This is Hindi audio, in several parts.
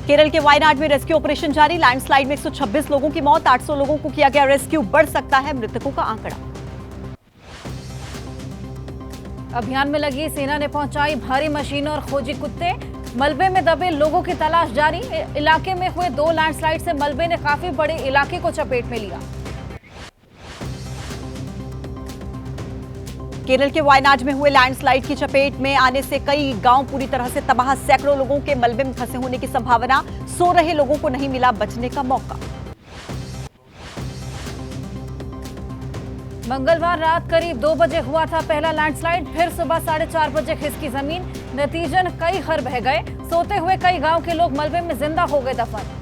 केरल के वायनाड में रेस्क्यू ऑपरेशन जारी। लैंडस्लाइड में 126 लोगों की मौत, 800 लोगों को किया गया रेस्क्यू। बढ़ सकता है मृतकों का आंकड़ा। अभियान में लगी सेना ने पहुंचाई भारी मशीनों और खोजी कुत्ते। मलबे में दबे लोगों की तलाश जारी। इलाके में हुए 2 लैंडस्लाइड से मलबे ने काफी बड़े इलाके को चपेट में लिया। केरल के वायनाड में हुए लैंडस्लाइड की चपेट में आने से कई गांव पूरी तरह से तबाह। सैकड़ों लोगों के मलबे में फंसे होने की संभावना। सो रहे लोगों को नहीं मिला बचने का मौका। मंगलवार रात करीब 2 बजे हुआ था पहला लैंडस्लाइड। फिर सुबह 4:30 बजे खिसकी जमीन। नतीजन कई घर बह गए। सोते हुए कई गांव के लोग मलबे में जिंदा हो गए दफन।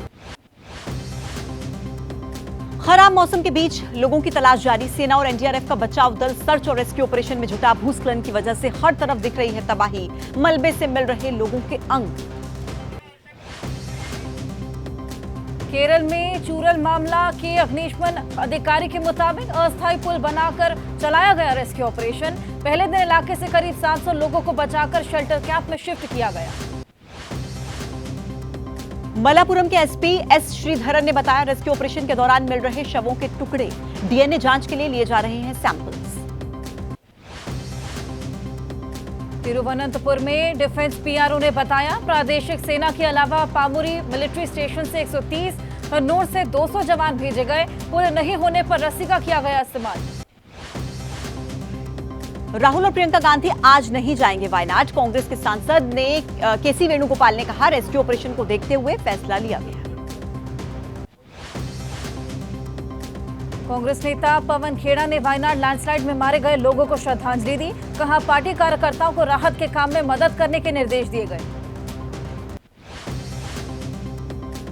खराब मौसम के बीच लोगों की तलाश जारी। सेना और एनडीआरएफ का बचाव दल सर्च और रेस्क्यू ऑपरेशन में जुटा। भूस्खलन की वजह से हर तरफ दिख रही है तबाही। मलबे से मिल रहे लोगों के अंग। केरल में चूरल मामला के अग्निशमन अधिकारी के मुताबिक अस्थायी पुल बनाकर चलाया गया रेस्क्यू ऑपरेशन। पहले दिन इलाके से करीब 700 लोगों को बचाकर शेल्टर कैंप में शिफ्ट किया गया। मलापुरम के एसपी एस श्रीधरन ने बताया, रेस्क्यू ऑपरेशन के दौरान मिल रहे शवों के टुकड़े डीएनए जांच के लिए लिए जा रहे हैं सैंपल्स। तिरुवनंतपुर में डिफेंस पीआरओ ने बताया, प्रादेशिक सेना के अलावा पामुरी मिलिट्री स्टेशन से 130, कन्नौज से 200 जवान भेजे गए। पुल नहीं होने पर रस्सी का किया गया इस्तेमाल। राहुल और प्रियंका गांधी आज नहीं जाएंगे वायनाड। कांग्रेस के सांसद ने केसी वेणुगोपाल ने कहा, रेस्क्यू ऑपरेशन को देखते हुए फैसला लिया गया। कांग्रेस नेता पवन खेड़ा ने वायनाड लैंडस्लाइड में मारे गए लोगों को श्रद्धांजलि दी। कहा, पार्टी कार्यकर्ताओं को राहत के काम में मदद करने के निर्देश दिए गए।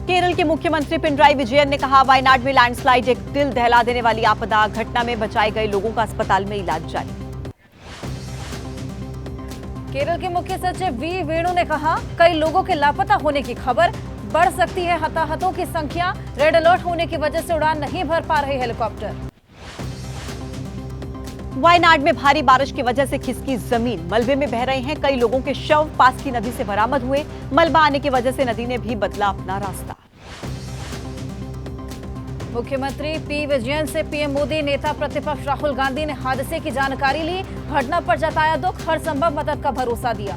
केरल के मुख्यमंत्री पिनराई विजयन ने कहा, वायनाड में लैंडस्लाइड एक दिल दहला देने वाली आपदा। घटना में बचाए गए लोगों का अस्पताल में इलाज जारी। केरल के मुख्य सचिव वी वेणु ने कहा, कई लोगों के लापता होने की खबर। बढ़ सकती है हताहतों की संख्या। रेड अलर्ट होने की वजह से उड़ान नहीं भर पा रहे हेलीकॉप्टर। वायनाड में भारी बारिश की वजह से खिसकी जमीन। मलबे में बह रहे हैं कई लोगों के शव। पास की नदी से बरामद हुए। मलबा आने की वजह से नदी ने भी बदला अपना रास्ता। मुख्यमंत्री पी विजयन से पीएम मोदी, नेता प्रतिपक्ष राहुल गांधी ने हादसे की जानकारी ली। घटना पर जताया दुख। हर संभव मदद का भरोसा दिया।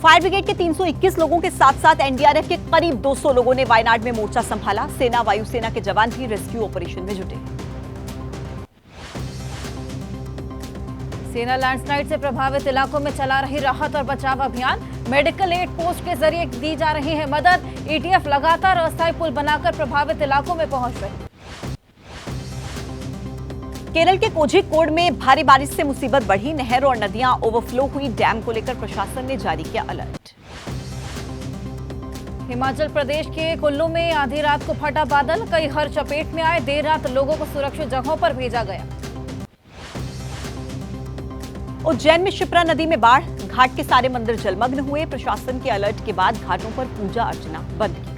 फायर ब्रिगेड के 321 लोगों के साथ साथ एनडीआरएफ के करीब 200 लोगों ने वायनाड में मोर्चा संभाला। सेना, वायुसेना के जवान भी रेस्क्यू ऑपरेशन में जुटे। सेना लैंडस्लाइड से प्रभावित इलाकों में चला रही राहत और बचाव अभियान। मेडिकल एड पोस्ट के जरिए दी जा रही है मदद। एटीएफ लगातार अस्थायी पुल बनाकर प्रभावित इलाकों में पहुंच रही। केरल के कोझिकोड में भारी बारिश से मुसीबत बढ़ी। नहर और नदियां ओवरफ्लो हुई। डैम को लेकर प्रशासन ने जारी किया अलर्ट। हिमाचल प्रदेश के कुल्लू में आधी रात को फटा बादल। कई घर चपेट में आए। देर रात लोगों को सुरक्षित जगहों पर भेजा गया। उज्जैन में शिप्रा नदी में बाढ़। घाट के सारे मंदिर जलमग्न हुए। प्रशासन के अलर्ट के बाद घाटों पर पूजा अर्चना बंद की।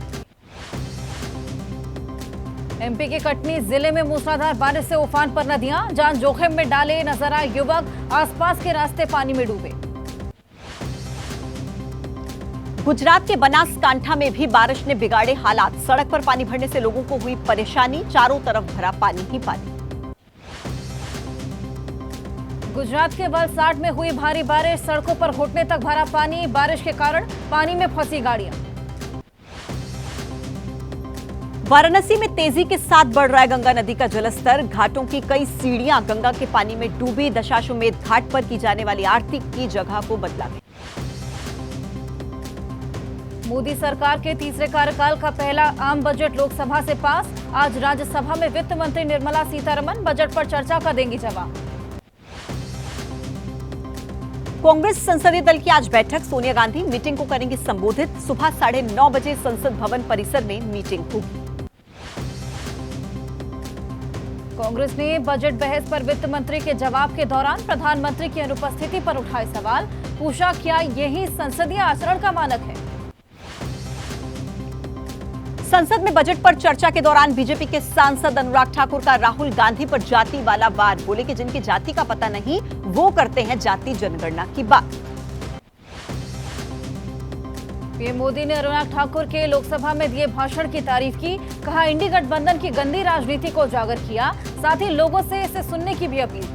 एमपी के कटनी जिले में मूसलाधार बारिश से उफान पर नदियां। जान जोखिम में डाले नजर आए युवक। आसपास के रास्ते पानी में डूबे। गुजरात के बनासकांठा में भी बारिश ने बिगाड़े हालात। सड़क पर पानी भरने से लोगों को हुई परेशानी। चारों तरफ भरा पानी ही पानी। गुजरात के वलसाड में हुई भारी बारिश। सड़कों पर घुटने तक भरा पानी। बारिश के कारण पानी में फंसी गाड़ियां। वाराणसी में तेजी के साथ बढ़ रहा है गंगा नदी का जलस्तर। घाटों की कई सीढ़ियां गंगा के पानी में डूबी। दशाश्वमेध घाट पर की जाने वाली आरती की जगह को बदला गया। मोदी सरकार के तीसरे कार्यकाल का पहला आम बजट लोकसभा से पास। आज राज्यसभा में वित्त मंत्री निर्मला सीतारमण बजट पर चर्चा का देंगी जवाब। कांग्रेस संसदीय दल की आज बैठक। सोनिया गांधी मीटिंग को करेंगी संबोधित। सुबह 9:30 बजे संसद भवन परिसर में मीटिंग होगी। कांग्रेस ने बजट बहस पर वित्त मंत्री के जवाब के दौरान प्रधानमंत्री की अनुपस्थिति पर उठाए सवाल। पूछा, क्या यही संसदीय आचरण का मानक है? संसद में बजट पर चर्चा के दौरान बीजेपी के सांसद अनुराग ठाकुर का राहुल गांधी पर जाति वाला वार। बोले कि जिनकी जाति का पता नहीं वो करते हैं जाति जनगणना की बात। पीएम मोदी ने अनुराग ठाकुर के लोकसभा में दिए भाषण की तारीफ की। कहा, इंडी गठबंधन की गंदी राजनीति को उजागर किया, साथ ही लोगों से इसे सुनने की भी अपील।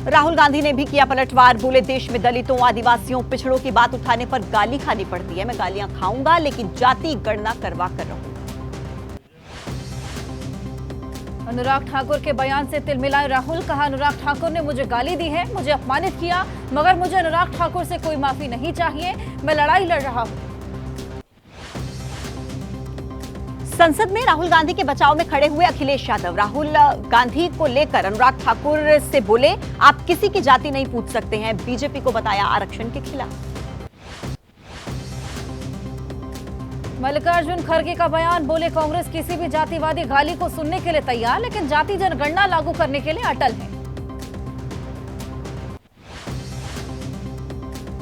राहुल गांधी ने भी किया पलटवार। बोले, देश में दलितों, आदिवासियों, पिछड़ों की बात उठाने पर गाली खानी पड़ती है। मैं गालियां खाऊंगा, लेकिन जाति गणना करवा कर रहूंगा। अनुराग ठाकुर के बयान से तिलमिलाए राहुल। कहा, अनुराग ठाकुर ने मुझे गाली दी है, मुझे अपमानित किया, मगर मुझे अनुराग ठाकुर से कोई माफी नहीं चाहिए। मैं लड़ाई लड़ रहा हूं। संसद में राहुल गांधी के बचाव में खड़े हुए अखिलेश यादव। राहुल गांधी को लेकर अनुराग ठाकुर से बोले, आप किसी की जाति नहीं पूछ सकते हैं। बीजेपी को बताया आरक्षण के खिलाफ। मल्लिकार्जुन खड़गे का बयान। बोले, कांग्रेस किसी भी जातिवादी गाली को सुनने के लिए तैयार, लेकिन जाति जनगणना लागू करने के लिए अटल है।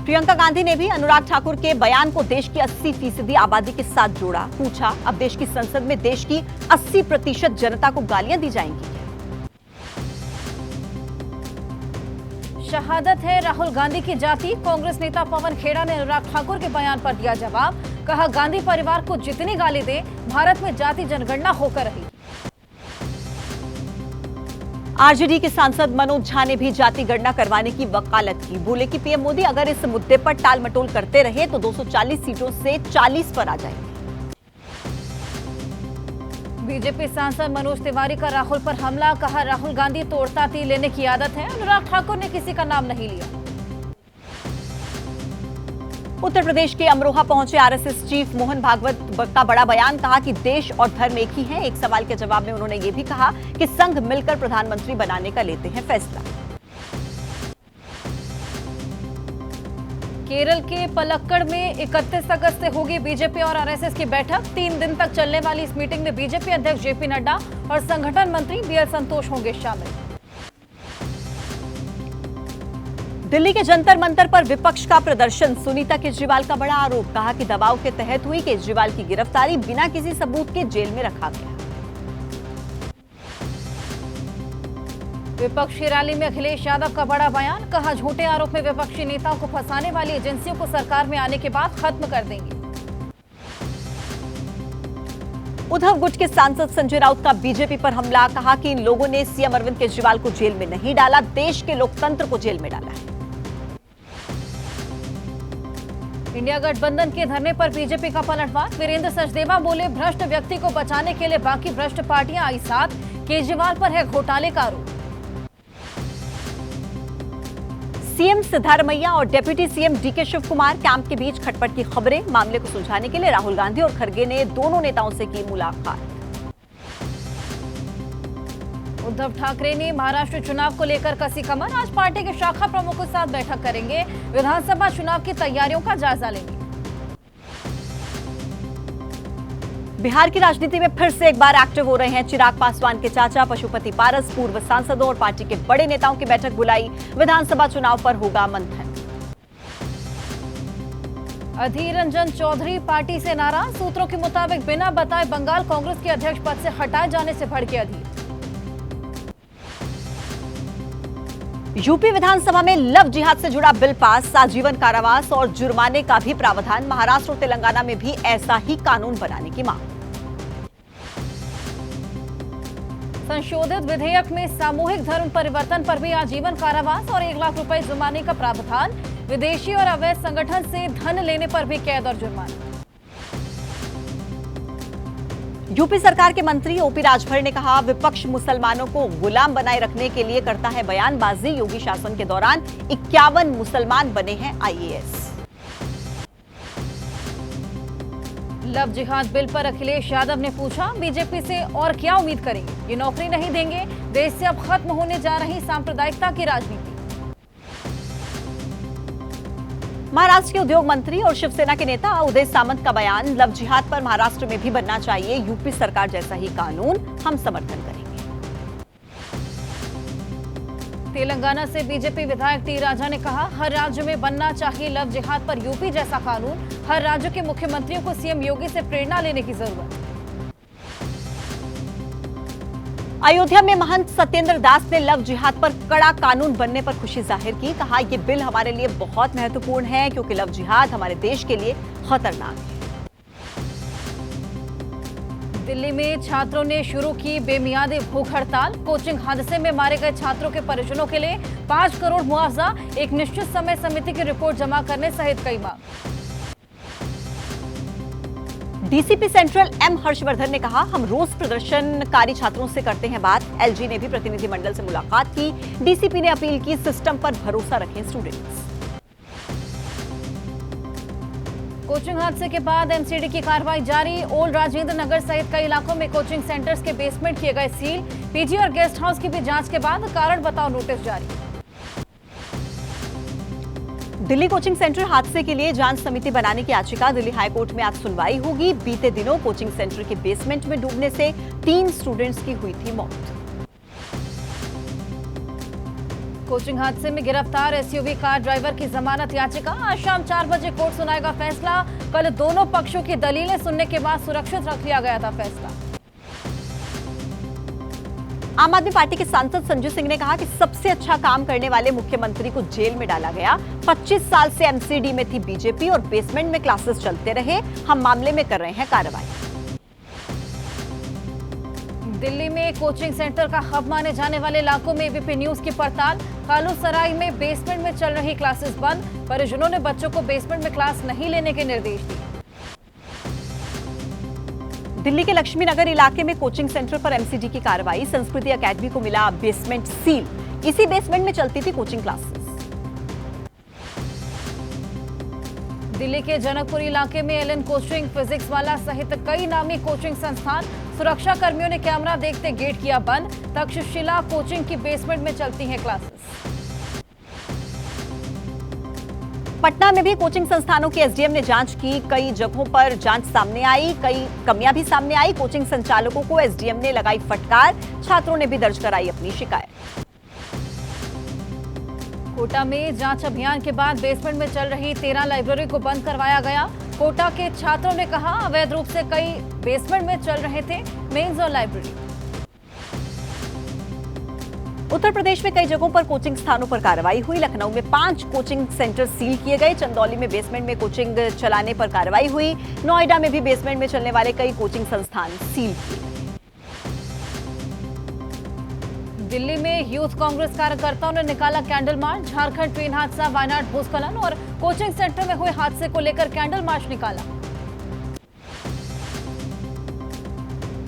प्रियंका गांधी ने भी अनुराग ठाकुर के बयान को देश की 80% आबादी के साथ जोड़ा। पूछा, अब देश की संसद में देश की 80% जनता को गालियां दी जाएंगी? शहादत है राहुल गांधी की जाति। कांग्रेस नेता पवन खेड़ा ने अनुराग ठाकुर के बयान पर दिया जवाब। कहा, गांधी परिवार को जितनी गाली दे, भारत में जाति जनगणना होकर रही। आरजेडी के सांसद मनोज झा ने भी जाति गणना करवाने की वकालत की। बोले कि पीएम मोदी अगर इस मुद्दे पर टाल मटोल करते रहे तो 240 सीटों से 40 पर आ जाएंगे। बीजेपी सांसद मनोज तिवारी का राहुल पर हमला। कहा, राहुल गांधी तोड़ता तीर लेने की आदत है। अनुराग ठाकुर ने किसी का नाम नहीं लिया। उत्तर प्रदेश के अमरोहा पहुंचे आरएसएस चीफ मोहन भागवत का बड़ा बयान। कहा कि देश और धर्म एक ही है। एक सवाल के जवाब में उन्होंने ये भी कहा कि संघ मिलकर प्रधानमंत्री बनाने का लेते हैं फैसला। केरल के पलक्कड़ में 31 अगस्त से होगी बीजेपी और आरएसएस की बैठक। 3 दिन तक चलने वाली इस मीटिंग में बीजेपी अध्यक्ष जेपी नड्डा और संगठन मंत्री बीएल संतोष होंगे शामिल। दिल्ली के जंतर मंतर पर विपक्ष का प्रदर्शन। सुनीता केजरीवाल का बड़ा आरोप। कहा कि दबाव के तहत हुई केजरीवाल की गिरफ्तारी, बिना किसी सबूत के जेल में रखा गया। विपक्ष की रैली में अखिलेश यादव का बड़ा बयान। कहा, झूठे आरोप में विपक्षी नेताओं को फंसाने वाली एजेंसियों को सरकार में आने के बाद खत्म कर देंगे। उद्धव गुट के सांसद संजय राउत का बीजेपी पर हमला। कहा कि इन लोगों ने सीएम अरविंद केजरीवाल को जेल में नहीं डाला, देश के लोकतंत्र को जेल में डाला है। इंडिया गठबंधन के धरने पर बीजेपी का पलटवार। वीरेंद्र सचदेवा बोले, भ्रष्ट व्यक्ति को बचाने के लिए बाकी भ्रष्ट पार्टियां आई साथ। केजरीवाल पर है घोटाले का आरोप। सीएम सिद्धारमैया और deputy CM DK Shivakumar camp के बीच खटपट की खबरें। मामले को सुलझाने के लिए राहुल गांधी और खड़गे ने दोनों नेताओं से की मुलाकात। उद्धव ठाकरे ने महाराष्ट्र चुनाव को लेकर कसी कमर। आज पार्टी के शाखा प्रमुखों के साथ बैठक करेंगे। विधानसभा चुनाव की तैयारियों का जायजा लेंगे। बिहार की राजनीति में फिर से एक बार एक्टिव हो रहे हैं चिराग पासवान के चाचा पशुपति पारस। पूर्व सांसदों और पार्टी के बड़े नेताओं की बैठक बुलाई। विधानसभा चुनाव पर होगा मंथन। अधीर रंजन चौधरी पार्टी से नाराज। सूत्रों के मुताबिक बिना बताए बंगाल कांग्रेस के अध्यक्ष पद से हटाए जाने से भड़के अधीर। यूपी विधानसभा में लव जिहाद से जुड़ा बिल पास। आजीवन कारावास और जुर्माने का भी प्रावधान। महाराष्ट्र और तेलंगाना में भी ऐसा ही कानून बनाने की मांग। संशोधित विधेयक में सामूहिक धर्म परिवर्तन पर भी आजीवन कारावास और 1 लाख रुपए जुर्माने का प्रावधान। विदेशी और अवैध संगठन से धन लेने पर भी कैद और जुर्माना। यूपी सरकार के मंत्री ओपी राजभर ने कहा, विपक्ष मुसलमानों को गुलाम बनाए रखने के लिए करता है बयानबाजी। योगी शासन के दौरान 51 मुसलमान बने हैं आईएएस। लव जिहाद बिल पर अखिलेश यादव ने पूछा, बीजेपी से और क्या उम्मीद करेंगे? ये नौकरी नहीं देंगे। देश से अब खत्म होने जा रही सांप्रदायिकता की राजनीति। महाराष्ट्र के उद्योग मंत्री और शिवसेना के नेता उदय सामंत का बयान। लव जिहाद पर महाराष्ट्र में भी बनना चाहिए यूपी सरकार जैसा ही कानून। हम समर्थन करेंगे। तेलंगाना से बीजेपी विधायक टी राजा ने कहा, हर राज्य में बनना चाहिए लव जिहाद पर यूपी जैसा कानून। हर राज्य के मुख्यमंत्रियों को सीएम योगी से प्रेरणा लेने की जरूरत। अयोध्या में महंत सत्येंद्र दास ने लव जिहाद पर कड़ा कानून बनने पर खुशी जाहिर की। कहा, यह बिल हमारे लिए बहुत महत्वपूर्ण है क्योंकि लव जिहाद हमारे देश के लिए खतरनाक है। दिल्ली में छात्रों ने शुरू की बेमियादी भूख हड़ताल। कोचिंग हादसे में मारे गए छात्रों के परिजनों के लिए 5 करोड़ मुआवजा, एक निश्चित समय समिति की रिपोर्ट जमा करने सहित कई मांग। डीसीपी सेंट्रल एम हर्षवर्धन ने कहा, हम रोज प्रदर्शनकारी छात्रों से करते हैं बात। एलजी ने भी प्रतिनिधिमंडल से मुलाकात की। डीसीपी ने अपील की, सिस्टम पर भरोसा रखें स्टूडेंट्स। कोचिंग हादसे के बाद एमसीडी की कार्रवाई जारी। ओल्ड राजेंद्र नगर सहित कई इलाकों में कोचिंग सेंटर्स के बेसमेंट किए गए सील। पीजी और गेस्ट हाउस की भी जांच के बाद कारण बताओ नोटिस जारी। दिल्ली कोचिंग सेंटर हादसे के लिए जांच समिति बनाने की याचिका दिल्ली हाईकोर्ट में आज सुनवाई होगी। बीते दिनों कोचिंग सेंटर के बेसमेंट में डूबने से 3 स्टूडेंट्स की हुई थी मौत। कोचिंग हादसे में गिरफ्तार एसयूवी कार ड्राइवर की जमानत याचिका। आज शाम 4 बजे कोर्ट सुनाएगा फैसला। कल दोनों पक्षों की दलीलें सुनने के बाद सुरक्षित रख लिया गया था फैसला। आम आदमी पार्टी के सांसद संजय सिंह ने कहा कि सबसे अच्छा काम करने वाले मुख्यमंत्री को जेल में डाला गया। 25 साल से एमसीडी में थी बीजेपी और बेसमेंट में क्लासेस चलते रहे। हम मामले में कर रहे हैं कार्रवाई। दिल्ली में कोचिंग सेंटर का हब माने जाने वाले इलाकों में एबीपी न्यूज की पड़ताल। कालूसराय में बेसमेंट में चल रही क्लासेस बंद। परिजनों ने बच्चों को बेसमेंट में क्लास नहीं लेने के निर्देश दिए। दिल्ली के लक्ष्मी नगर इलाके में कोचिंग सेंटर पर एमसीडी की कार्रवाई। संस्कृति अकेडमी को मिला बेसमेंट सील। इसी बेसमेंट में चलती थी कोचिंग क्लासेस। दिल्ली के जनकपुर इलाके में एलएन कोचिंग, फिजिक्स वाला सहित कई नामी कोचिंग संस्थान। सुरक्षा कर्मियों ने कैमरा देखते गेट किया बंद। तक्षशिला कोचिंग की बेसमेंट में चलती हैं क्लासेस। पटना में भी कोचिंग संस्थानों की एसडीएम ने जांच की। कई जगहों पर जांच सामने आई, कई कमियां भी सामने आई। कोचिंग संचालकों को एसडीएम ने लगाई फटकार। छात्रों ने भी दर्ज कराई अपनी शिकायत। कोटा में जांच अभियान के बाद बेसमेंट में चल रही 13 लाइब्रेरी को बंद करवाया गया। कोटा के छात्रों ने कहा, अवैध रूप से कई बेसमेंट में चल रहे थे मेंस और लाइब्रेरी। उत्तर प्रदेश में कई जगहों पर कोचिंग स्थानों पर कार्रवाई हुई। लखनऊ में 5 कोचिंग सेंटर सील किए गए। चंदौली में बेसमेंट में कोचिंग चलाने पर कार्रवाई हुई। नोएडा में भी बेसमेंट में चलने वाले कई कोचिंग संस्थान सील किए गए। दिल्ली में यूथ कांग्रेस कार्यकर्ताओं ने निकाला कैंडल मार्च। झारखंड ट्रेन हादसा, वायनाड भूस्खलन और कोचिंग सेंटर में हुए हादसे को लेकर कैंडल मार्च निकाला।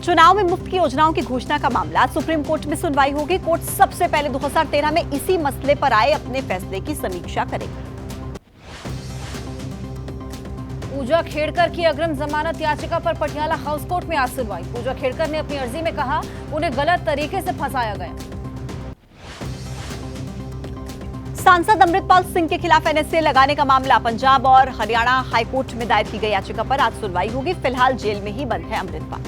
चुनाव में मुफ्त की योजनाओं की घोषणा का मामला सुप्रीम कोर्ट में सुनवाई होगी। कोर्ट सबसे पहले 2013 में इसी मसले पर आए अपने फैसले की समीक्षा करेगा। पूजा खेड़कर की अग्रिम जमानत याचिका पर पटियाला हाउस कोर्ट में आज सुनवाई। पूजा खेड़कर ने अपनी अर्जी में कहा, उन्हें गलत तरीके से फंसाया गया। सांसद अमृतपाल सिंह के खिलाफ एनएसए लगाने का मामला पंजाब और हरियाणा हाईकोर्ट में दायर की गई याचिका पर आज सुनवाई होगी। फिलहाल जेल में ही बंद है अमृतपाल।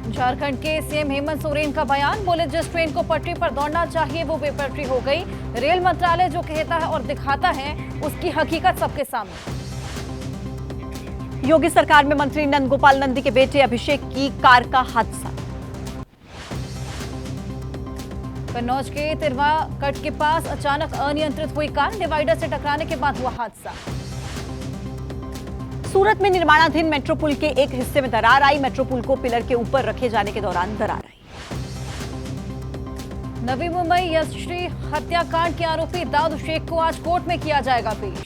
झारखंड के सीएम हेमंत सोरेन का बयान, बोले जिस ट्रेन को पटरी पर दौड़ना चाहिए वो बेपटरी हो गई। रेल मंत्रालय जो कहता है और दिखाता है उसकी हकीकत सबके सामने। योगी सरकार में मंत्री नंद गोपाल नंदी के बेटे अभिषेक की कार का हादसा। कन्नौज के तिरवा कट के पास अचानक अनियंत्रित हुई कार, डिवाइडर से टकराने के बाद हुआ हादसा। सूरत में निर्माणाधीन मेट्रो पुल के एक हिस्से में दरार आई। मेट्रो पुल को पिलर के ऊपर रखे जाने के दौरान दरार आई। नवी मुंबई यशश्री हत्याकांड के आरोपी दाऊद शेख को आज कोर्ट में किया जाएगा पेश।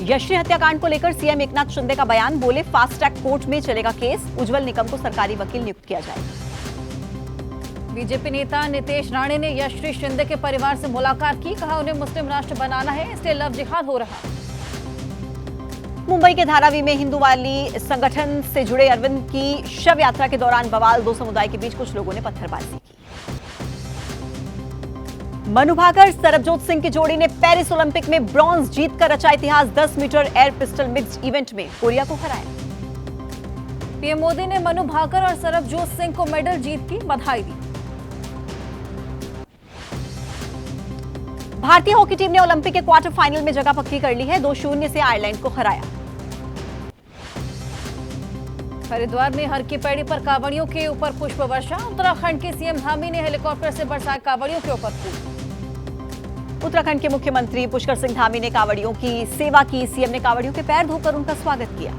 यशश्री हत्याकांड को लेकर सीएम एकनाथ शिंदे का बयान, बोले फास्ट ट्रैक कोर्ट में चलेगा केस। उज्जवल निकम को सरकारी वकील नियुक्त किया जाएगा। बीजेपी नेता नितेश राणे ने यशश्री शिंदे के परिवार से मुलाकात की। कहा, उन्हें मुस्लिम राष्ट्र बनाना है, इसलिए लव जिहाद हो रहा। मुंबई के धारावी में हिंदूवादी संगठन से जुड़े अरविंद की शव यात्रा के दौरान बवाल। 2 समुदाय के बीच कुछ लोगों ने पत्थरबाजी की। मनु भाकर सरबजोत सिंह की जोड़ी ने पेरिस ओलंपिक में ब्रॉन्ज जीतकर रचा इतिहास। 10 metre air pistol mixed event में कोरिया को हराया। पीएम मोदी ने मनु भाकर और सरबजोत सिंह को मेडल जीत की बधाई दी। भारतीय हॉकी टीम ने ओलंपिक के क्वार्टर फाइनल में जगह पक्की कर ली है। 2-0 से आयरलैंड को हराया। हरिद्वार में हर की पैड़ी पर कांवड़ियों के ऊपर पुष्प वर्षा। उत्तराखंड के सीएम धामी ने हेलीकॉप्टर से बरसाए कांवड़ियों के ऊपर फूल। उत्तराखंड के मुख्यमंत्री पुष्कर सिंह धामी ने कांवड़ियों की सेवा की। सीएम ने कांवड़ियों के पैर धोकर उनका स्वागत किया।